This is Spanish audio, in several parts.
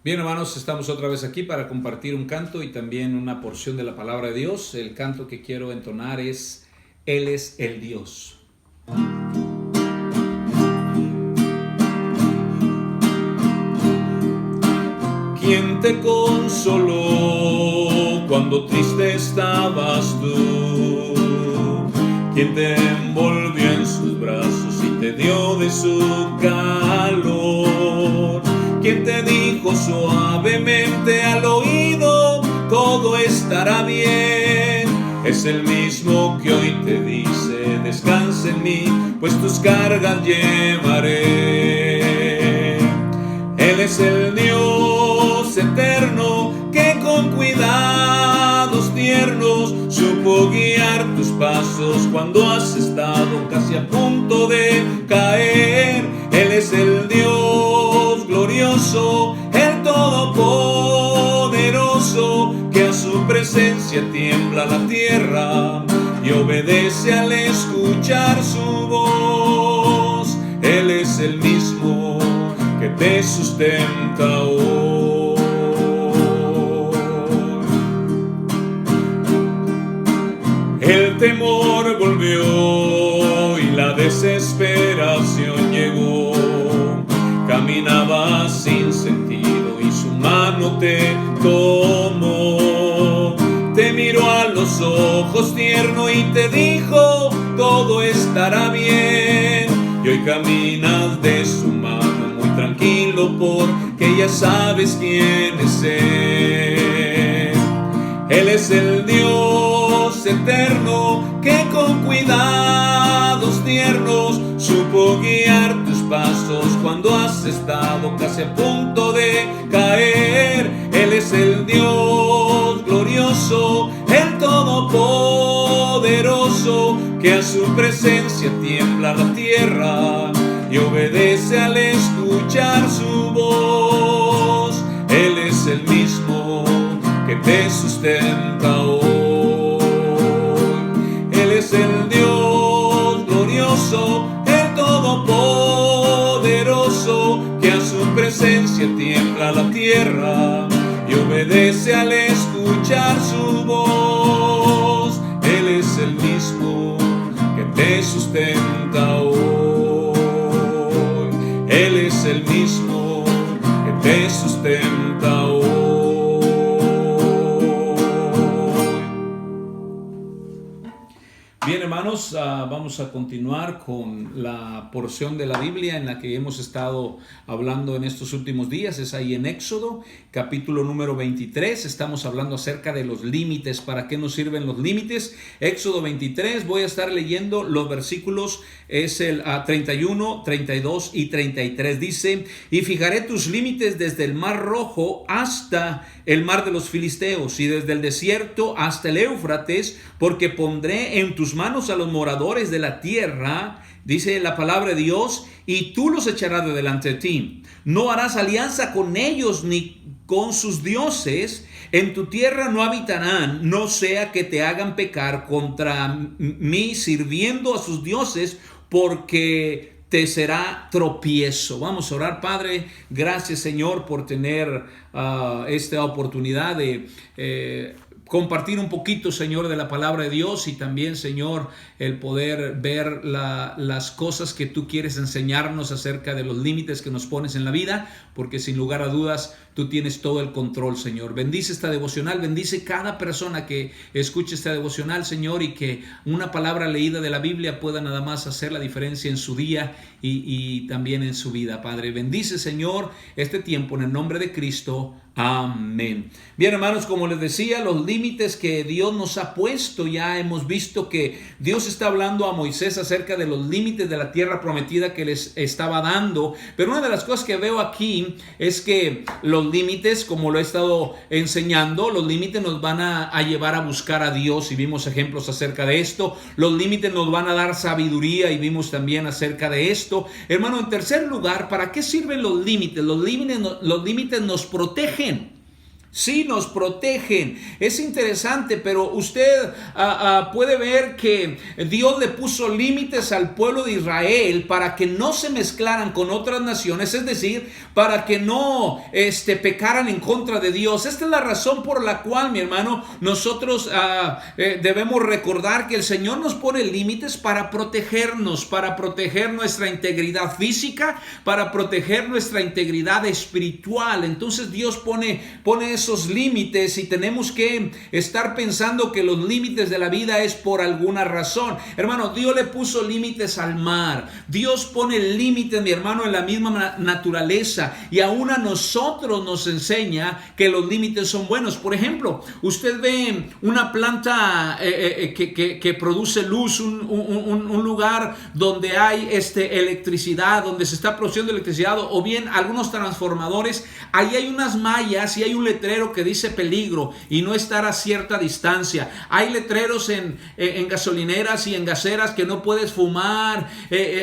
Bien, hermanos, estamos otra vez aquí para compartir un canto y también una porción de la palabra de Dios. El canto que quiero entonar es Él es el Dios. ¿Quién te consoló cuando triste estabas tú? ¿Quién te envolvió en sus brazos y te dio de su calor? ¿Quién te dijo suavemente al oído, todo estará bien? Es el mismo que hoy te dice, descansa en mí, pues tus cargas llevaré. Él es el Dios eterno que con cuidados tiernos supo guiar tus pasos cuando has estado casi a punto de caer. Él es el Dios glorioso, el todopoderoso, que a su presencia tiembla la tierra y obedece al escuchar su voz. Él es el mismo que te sustenta hoy. El temor volvió y la desesperación llegó. Caminabas sin sentido y su mano te tomó. Te miró a los ojos tierno y te dijo, todo estará bien. Y hoy caminas de su mano muy tranquilo porque ya sabes quién es Él. Él es el Dios eterno que con cuidados tiernos supo guiar tus pasos cuando has estado casi a punto de caer. Él es el Dios glorioso, el todopoderoso, que a su presencia tiembla la tierra y obedece al escuchar su voz. Él es el mismo que te sustenta hoy. Él es el Dios glorioso, el todopoderoso, que a su presencia tiembla la tierra y obedece al escuchar su voz. Él es el mismo que te sustenta hoy. Él es el mismo que te sustenta hoy. Bien, hermanos, vamos a continuar con la porción de la Biblia en la que hemos estado hablando en estos últimos días. Es ahí en Éxodo, capítulo número 23. Estamos hablando acerca de los límites. ¿Para qué nos sirven los límites? Éxodo 23, voy a estar leyendo los versículos, es el 31, 32 y 33. Dice, y fijaré tus límites desde el mar Rojo hasta el mar de los Filisteos y desde el desierto hasta el Éufrates, porque pondré en tus manos a los moradores de la tierra, dice la palabra de Dios, y tú los echarás de delante de ti. No harás alianza con ellos ni con sus dioses. En tu tierra no habitarán, no sea que te hagan pecar contra mí sirviendo a sus dioses, porque te será tropiezo. Vamos a orar. Padre, gracias, Señor, por tener esta oportunidad de compartir un poquito, Señor, de la palabra de Dios, y también, Señor, el poder ver las cosas que tú quieres enseñarnos acerca de los límites que nos pones en la vida, porque sin lugar a dudas tú tienes todo el control, Señor. Bendice esta devocional, bendice cada persona que escuche esta devocional, Señor, y que una palabra leída de la Biblia pueda nada más hacer la diferencia en su día y también en su vida, Padre. Bendice, Señor, este tiempo en el nombre de Cristo. Amén. Bien, hermanos, como les decía, los límites que Dios nos ha puesto, ya hemos visto que Dios está hablando a Moisés acerca de los límites de la tierra prometida que les estaba dando, pero una de las cosas que veo aquí es que los límites, como lo he estado enseñando, los límites nos van a llevar a buscar a Dios, y vimos ejemplos acerca de esto. Los límites nos van a dar sabiduría, y vimos también acerca de esto. Hermano, en tercer lugar, ¿para qué sirven los límites? Los límites nos protegen. Sí, nos protegen. Es interesante, pero usted puede ver que Dios le puso límites al pueblo de Israel para que no se mezclaran con otras naciones, es decir, para que no pecaran en contra de Dios. Esta es la razón por la cual, mi hermano, nosotros debemos recordar que el Señor nos pone límites para protegernos, para proteger nuestra integridad física, para proteger nuestra integridad espiritual. Entonces Dios pone esos límites y tenemos que estar pensando que los límites de la vida es por alguna razón. Hermano, Dios le puso límites al mar. Dios pone límites, mi hermano, en la misma naturaleza, y aún a nosotros nos enseña que los límites son buenos. Por ejemplo, usted ve una planta que produce luz, un lugar donde hay electricidad, donde se está produciendo electricidad, o bien algunos transformadores. Ahí hay unas mallas y hay un letrero que dice peligro y no estar a cierta distancia. Hay letreros en gasolineras y en gaseras que no puedes fumar.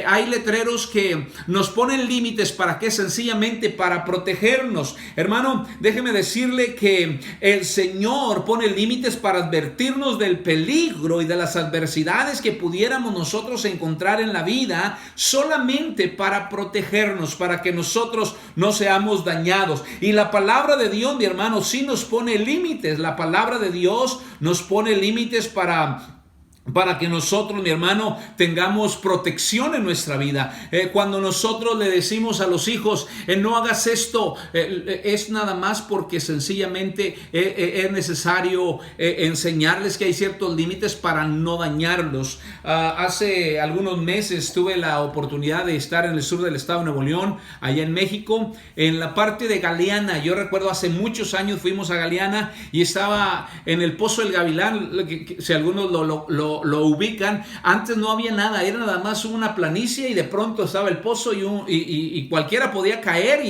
Hay letreros que nos ponen límites. ¿Para qué? Sencillamente para protegernos. Hermano, déjeme decirle que el Señor pone límites para advertirnos del peligro y de las adversidades que pudiéramos nosotros encontrar en la vida, solamente para protegernos, para que nosotros no seamos dañados. Y la palabra de Dios, mi hermano, sí nos pone límites. La palabra de Dios nos pone límites para que nosotros, mi hermano, tengamos protección en nuestra vida. Cuando nosotros le decimos a los hijos, no hagas esto, es nada más porque sencillamente es necesario enseñarles que hay ciertos límites para no dañarlos. Hace algunos meses tuve la oportunidad de estar en el sur del estado de Nuevo León, allá en México, en la parte de Galeana. Yo recuerdo hace muchos años fuimos a Galeana y estaba en el Pozo del Gavilán, si algunos lo ubican. Antes no había nada, era nada más una planicie y de pronto estaba el pozo y cualquiera podía caer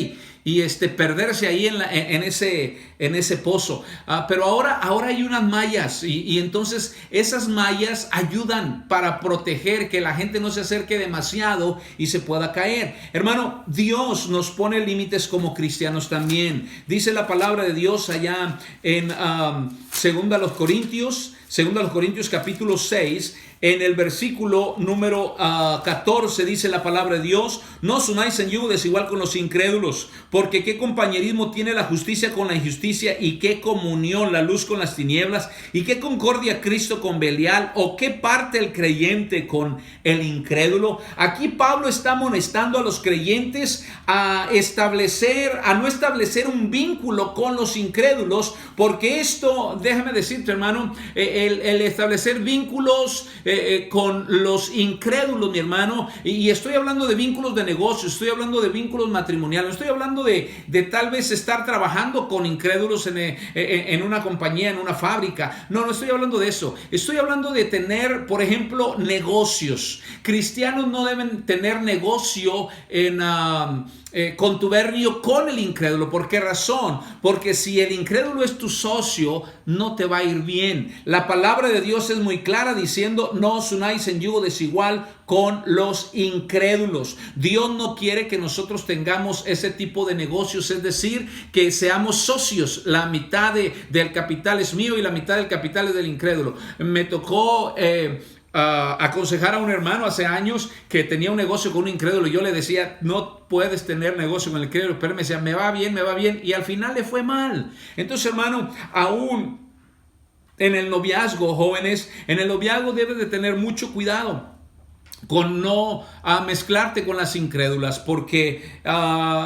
y perderse ahí en ese pozo. Pero ahora hay unas mallas y entonces esas mallas ayudan para proteger que la gente no se acerque demasiado y se pueda caer. Hermano, Dios nos pone límites como cristianos también. Dice la palabra de Dios allá en 2 Corintios capítulo 6, en el versículo número 14 dice la palabra de Dios: no os unáis en yugo desigual con los incrédulos, porque qué compañerismo tiene la justicia con la injusticia, y qué comunión la luz con las tinieblas, y qué concordia Cristo con Belial, o qué parte el creyente con el incrédulo. Aquí Pablo está amonestando a los creyentes a no establecer un vínculo con los incrédulos, porque esto, déjame decirte, hermano, el establecer vínculos con los incrédulos, mi hermano, y estoy hablando de vínculos de negocio, estoy hablando de vínculos matrimoniales, estoy hablando de tal vez estar trabajando con incrédulos en una compañía, en una fábrica. No estoy hablando de eso. Estoy hablando de tener, por ejemplo, negocios. Cristianos no deben tener negocio en contubernio con el incrédulo. ¿Por qué razón? Porque si el incrédulo es tu socio, no te va a ir bien. La palabra de Dios es muy clara diciendo: no os unáis en yugo desigual con los incrédulos. Dios no quiere que nosotros tengamos ese tipo de negocios, es decir, que seamos socios. La mitad del capital es mío y la mitad del capital es del incrédulo. Me tocó aconsejar a un hermano hace años que tenía un negocio con un incrédulo. Yo le decía: no puedes tener negocio con el incrédulo, pero él me decía: me va bien, y al final le fue mal. Entonces, hermano, aún en el noviazgo, jóvenes, en el noviazgo debes de tener mucho cuidado con no mezclarte con las incrédulas, porque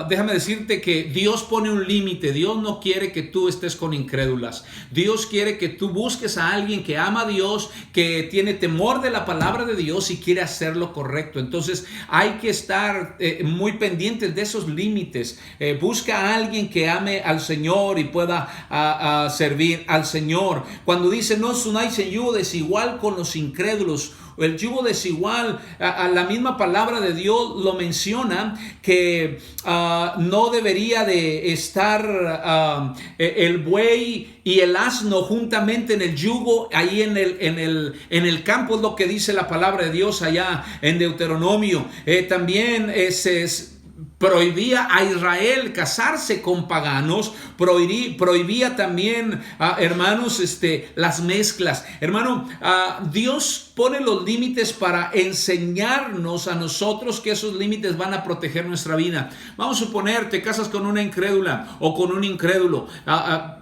déjame decirte que Dios pone un límite. Dios no quiere que tú estés con incrédulas. Dios quiere que tú busques a alguien que ama a Dios, que tiene temor de la palabra de Dios y quiere hacer lo correcto. Entonces hay que estar muy pendientes de esos límites. Busca a alguien que ame al Señor y pueda servir al Señor. Cuando dice: no os unáis en yugo desigual con los incrédulos, el yugo desigual, la misma palabra de Dios lo menciona, que no debería de estar el buey y el asno juntamente en el yugo, ahí en el campo, es lo que dice la palabra de Dios allá en Deuteronomio. También prohibía a Israel casarse con paganos, prohibía también, hermanos, las mezclas. Hermano, Dios pone los límites para enseñarnos a nosotros que esos límites van a proteger nuestra vida. Vamos a suponer, te casas con una incrédula o con un incrédulo.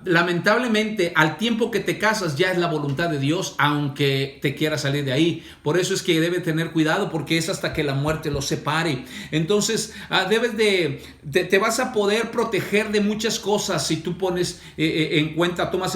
Lamentablemente, al tiempo que te casas ya es la voluntad de Dios, aunque te quiera salir de ahí. Por eso es que debe tener cuidado, porque es hasta que la muerte los separe. Entonces, te vas a poder proteger de muchas cosas si tú tomas en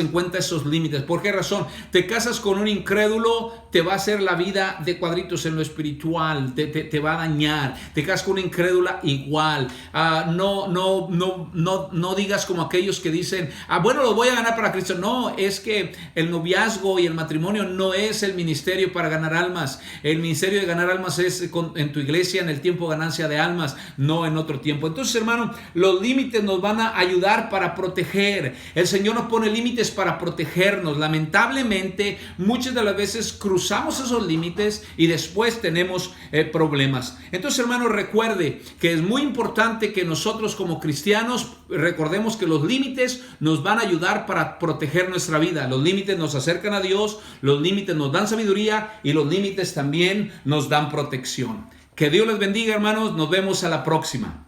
cuenta esos límites. ¿Por qué razón? Te casas con un incrédulo, te va a hacer la vida de cuadritos en lo espiritual, te va a dañar. Te casas con una incrédula, igual. No digas como aquellos que dicen, bueno, lo voy a ganar para Cristo. No, es que el noviazgo y el matrimonio no es el ministerio para ganar almas. El ministerio de ganar almas es en tu iglesia, en el tiempo de ganancia de almas, no en otro tiempo. Entonces, hermano, los límites nos van a ayudar para proteger. El Señor nos pone límites para protegernos. Lamentablemente, muchas de las veces cruzamos esos límites y después tenemos problemas. Entonces, hermano, recuerde que es muy importante que nosotros como cristianos recordemos que los límites nos van a ayudar para proteger nuestra vida. Los límites nos acercan a Dios, los límites nos dan sabiduría y los límites también nos dan protección. Que Dios les bendiga, hermanos. Nos vemos a la próxima.